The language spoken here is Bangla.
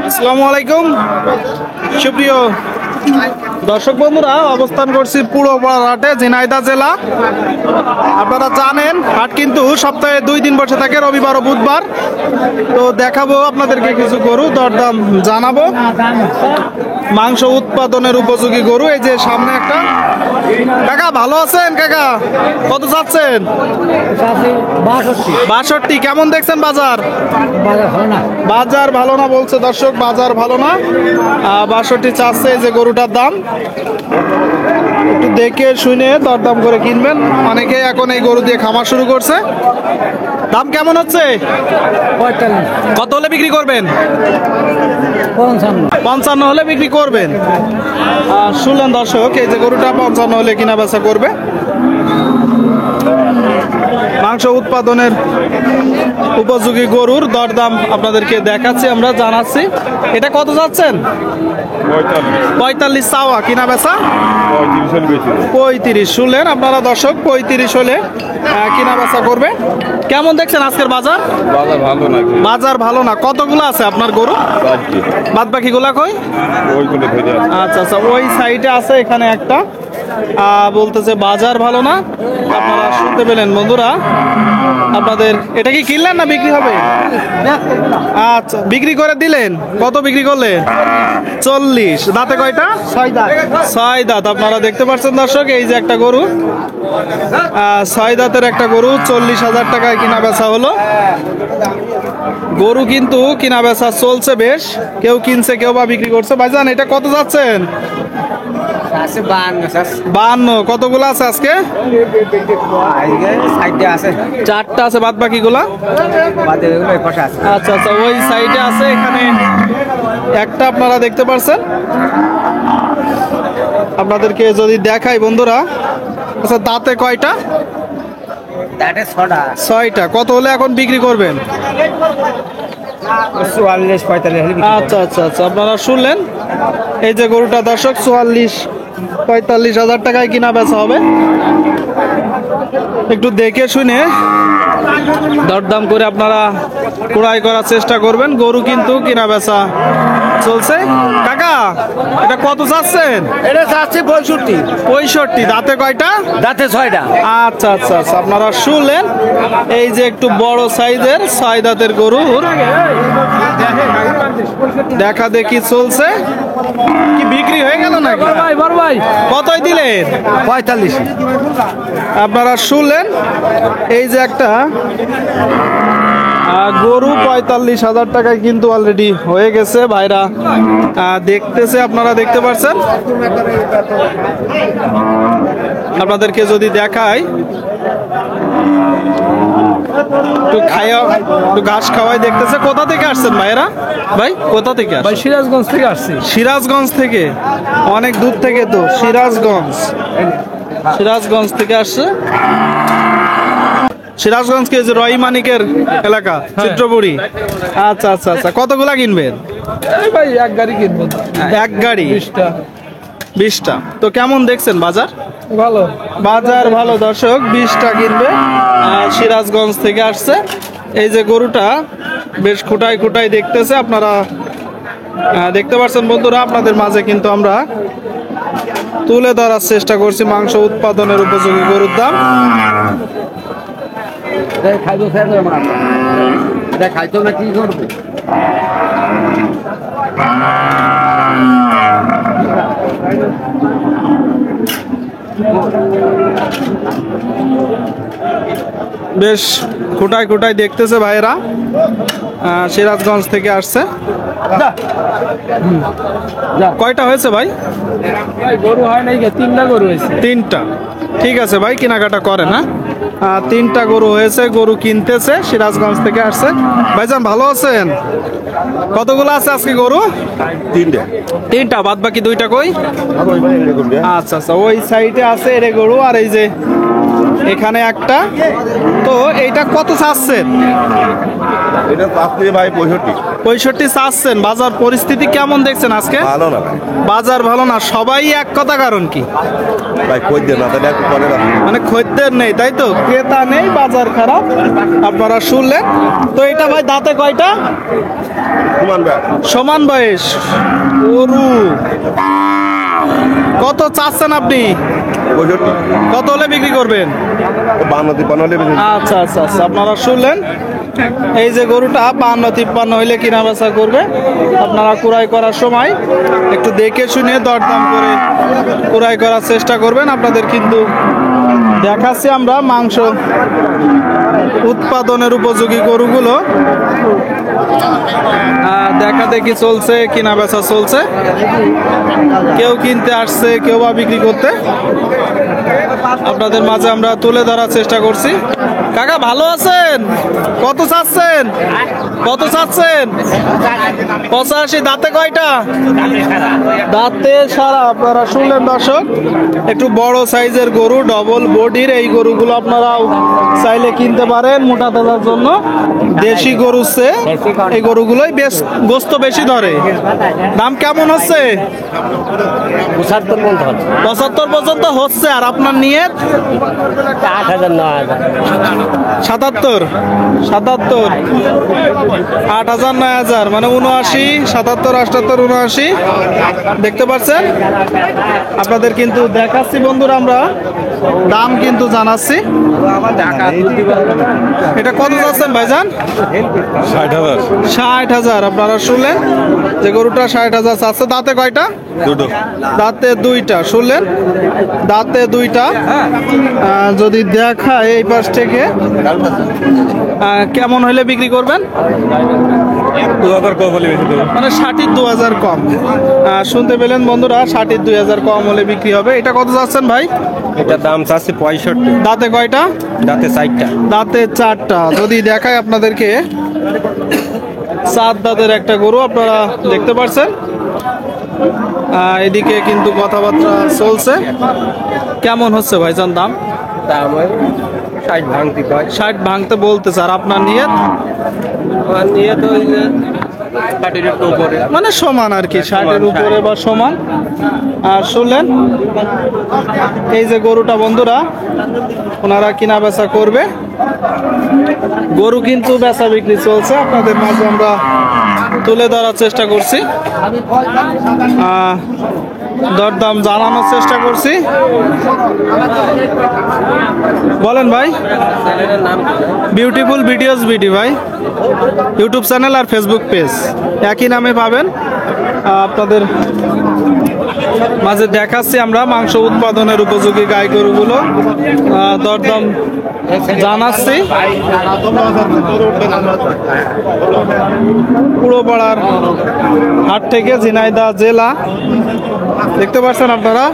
আসসালামু আলাইকুম সুপ্রিয় দর্শক বন্ধুরা, অবস্থান করছি পুরোপাড়া হাটে, ঝিনাইদহ জেলা। আপনারা জানেন হাট কিন্তু সপ্তাহে 2 দিন বসে থাকে, রবিবার ও বুধবার। তো দেখাবো আপনাদেরকে কিছু গরু, দরদাম জানাবো। মাংস উৎপাদনের উপযোগী গরু, এই যে সামনে একটা। কাকা ভালো আছেন? কাকা কত চাচ্ছেন? 62। কেমন দেখছেন বাজার? বাজার ভালো না বলছে দর্শক, বাজার ভালো না। 62 চাচ্ছে এই যে গরুটার দাম। একটু দেখে শুনে দরদাম করে কিনবেন। অনেকে এখন এই গরু দিয়ে খামার শুরু করছে। দাম কেমন হচ্ছে? 45। কত হলে বিক্রি করবেন? 55 হলে বিক্রি করবেন। শুনলেন দর্শক, এই যে গরুটা 55 হলে কিনা বেচা করবে। মাংস উৎপাদনের উপযোগী গরুর দরদাম আপনাদেরকে দেখাচ্ছি, আমরা জানাচ্ছি। এটা কত যাচ্ছেন? 45 চাওয়া, কিনা বেচা 35। শুনলেন আপনারা দর্শক, 35 হলে কিনা বেচা করবে। কেমন দেখছেন আজকের বাজার? বাজার ভালো না। কতগুলো আছে আপনার গরু? বাদ বাকি গুলা কই? আচ্ছা আচ্ছা, ওই সাইডে আছে, এখানে একটা। বলতেছে বাজার ভালো না। আপনারা শুনতে পেলেন বন্ধুরা। আপনাদের এটা কি কিনলেন না বিক্রি হবে? আচ্ছা, বিক্রি করে দিলেন। কত বিক্রি করলেন? 40। দাঁতে কয়টা? 6 দাঁত। আপনারা দেখতে পাচ্ছেন দর্শক, এই যে একটা গরু, 6 দাঁতের একটা গরু, 40,000 টাকায় কিনা বেচা হলো। গরু কিন্তু কিনা বেচা চলছে বেশ, কেউ কিনছে কেউ বা বিক্রি করছে। ভাইজান এটা কত যাচ্ছেন? 52। কতগুলো আছে আজকে? 4টা আছে, বাদ বাকি গুলা? আচ্ছা আচ্ছা, ওই সাইডে আছে, এখানে একটা আপনারা দেখতে পাচ্ছেন। আপনাদেরকে যদি দেখাই বন্ধুরা। আচ্ছা, দাঁতে কয়টা? 6টা। কত হলে এখন বিক্রি করবেন? 44-45। আচ্ছা আচ্ছা আচ্ছা, আপনারা শুনলেন এই যে গরুটা দর্শক, 44-45,000 টাকায় কিনা বেচা হবে। একটু দেখে শুনে দরদাম করে আপনারা ক্রয় করার চেষ্টা করবেন। গরু কিন্তু কিনা বেচা চলছে। কাকা এটা কত চাচ্ছেন? এটা চাচ্ছি 65। 65। দাঁতে কয়টা? দাঁতে 6টা। আচ্ছা আচ্ছা আচ্ছা, আপনারা শুনলেন এই যে একটু বড় সাইজের 6 দাঁতের গরুর দেখা দেখি চলছে। কি বিক্রি হয়ে গেল না? ভাই কতই দিলেন? 45। আপনারা শুনলেন এই যে একটা গরু 45,000 টাকায় কিন্তু অলরেডি হয়ে গেছে। ভাইরা দেখতেছে, আপনারা দেখতে পাচ্ছেন। আপনাদেরকে যদি দেখাই, একটু ঘাস খাওয়াই দেখতেছে। কোথা থেকে আসছেন ভাইরা? ভাই কোথা থেকে আসছেন? সিরাজগঞ্জ থেকে আসছি। সিরাজগঞ্জ থেকে? অনেক দূর থেকে তো। সিরাজগঞ্জ থেকে আসছে। সিরাজগঞ্জ কে যে রয় মানিকের এলাকা, চিত্রপুরী। আচ্ছা আচ্ছা আচ্ছা, কতগুলা কিনবেন? ভাই এক গাড়ি কিনবো। এক গাড়ি? 20টা। তো কেমন দেখছেন বাজার? ভালো। বাজার ভালো দর্শক, 20টা কিনবে। সিরাজগঞ্জ থেকে আসছে। এই যে গরুটা বেশ খুঁটায় খুঁটায় দেখতেছে। আপনারা দেখতে পাচ্ছেন বন্ধুরা, আপনাদের মাঝে কিন্তু আমরা তুলে ধরার চেষ্টা করছি মাংস উৎপাদনের উপযোগী গরুর দাম। খাইতো না কি করবে? বেশ খুঁটায় খুঁটায় দেখতেছে ভাইয়েরা। সিরাজগঞ্জ থেকে আসছে। কয়টা হয়েছে ভাই? গরু হয় নাই, 3টা গরু হয়েছে। 3টা। ঠিক আছে ভাই, কেনাকাটা করেন। হ্যাঁ, 3টা গরু হয়েছে, গরু কিনতেছে, সিরাজগঞ্জ থেকে আসছে। ভাইজান ভালো আছেন? কতগুলো আছে আজকে গরু? 3টা। বাদ বাকি 2টা কই? আচ্ছা আচ্ছা, ওই সাইডে আছে এর গরু, আর এই যে এখানে একটা। তো এইটা কত চাচ্ছেন? এটা আপনি ভাই 65 65 চাচ্ছেন। বাজার পরিস্থিতি কেমন দেখছেন আজকে? ভালো না ভাই। বাজার ভালো না, সবাই এক কথা, কারণ কি? ভাই কই দেন না তাহলে একটু পরে রাখুন। মানে খদ্দের নেই, তাই তো? ক্রেতা নেই, বাজার খারাপ, আপনারা শুনলেন তো। এটা ভাই দাঁতে কয়টা? সমান ভাই সমান বয়স গরু। কত চাচ্ছেন আপনি? 65 কত হলে বিক্রি করবেন? 52 হলে বেশি। আচ্ছা আচ্ছা আচ্ছা, আপনারা শুনলেন। এই যে গরুটা 52-53 হইলে কিনা বেচা করবে। আপনারা কুড়াই করার সময় একটু দেখে শুনে দরদাম করে কুড়াই করার চেষ্টা করবেন। আপনাদের কিন্তু দেখাচ্ছি আমরা মাংস উৎপাদনের উপযোগী গরুগুলো দেখা দেখি চলছে, কিনা বেচা চলছে। কেউ কিনতে আসছে, কেউ বা বিক্রি করতে। আপনাদের মাঝে আমরা তুলে ধরার চেষ্টা করছি। কাকা ভালো আছেন? কত চাচ্ছেন? কত চাচ্ছেন? 85। দাঁতে কয়টা? দাঁতে সারা। আপনারা শুনলেন দর্শক, একটু বড় সাইজের গরু, ডবল বডির এই গরুগুলো আপনারাও চাইলে কিনতে পারেন মোটা তাজার জন্য। দেশি গরুর চেয়ে এই গরুগুলোই বেশ গোস্ত বেশি ধরে। দাম কেমন হচ্ছে? 75 পর্যন্ত হচ্ছে। আর আপনার নিয়ত? 77। 8,000 9,000 মানে 79, 77, 78, 79 দেখতে পাচ্ছেন। আপনাদের কিন্তু দেখাচ্ছি বন্ধুরা, আমরা দাম কিন্তু জানাচ্ছি। এটা কত যাচ্ছেন ভাইজান? 60,000 60,000। আপনারা শুনলেন যে গরুটা 60,000 চাচ্ছে। দাঁতে কয়টা? দুটো। দাঁতে দুইটা। শুনলেন, দাঁতে দুইটা। যদি দেখায় এই পাশ থেকে, কেমন হলে বিক্রি করবেন? 2000 কম হলে বেশি দেবো। মানে 60 2,000 কম। শুনতে পেলেন বন্ধুরা, 60 2,000 কম হলে বিক্রি হবে। এটা কত যাচ্ছেন ভাই? এটার দাম চাচ্ছে 65। দাঁতে কয়টা? দাঁতে 4টা। দাঁতে 4টা। যদি দেখায় আপনাদেরকে, 4 দাঁতের একটা গরু আপনারা দেখতে পাচ্ছেন। এদিকে কিন্তু কথাবার্তা চলছে। কেমন হচ্ছে ভাইজান দাম? দাম 60 ভাঙতি কয়। 60 ভাঙতে বলতেছে। আর আপনার নিয়ত? আমার নিয়ে তো ওই যে 60 একটু উপরে। মানে সমান আর কি, 60-এর উপরে বা সমান। আর শুনলেন এই যে গরুটা বন্ধুরা, ওনারা কিনা বেচা করবে। গরু কিন্তু বেচা বিক্রি চলছে, আপনাদের মাঝে আমরা তুলে ধরার চেষ্টা করছি, দরদাম জানানোর চেষ্টা করছি। বলেন ভাই। বিউটিফুল ভিডিওস বিডি ভাই, ইউটিউব চ্যানেল আর ফেসবুক পেজ একই নামে পাবেন। আপনাদের মাঝে দেখাচ্ছি আমরা মাংস উৎপাদনের উপযোগী গাই গরুগুলো, দরদাম জানাচ্ছি। পুরোপাড়ার হাট থেকে, ঝিনাইদহ জেলা। দেখতে পাচ্ছেন আপনারা।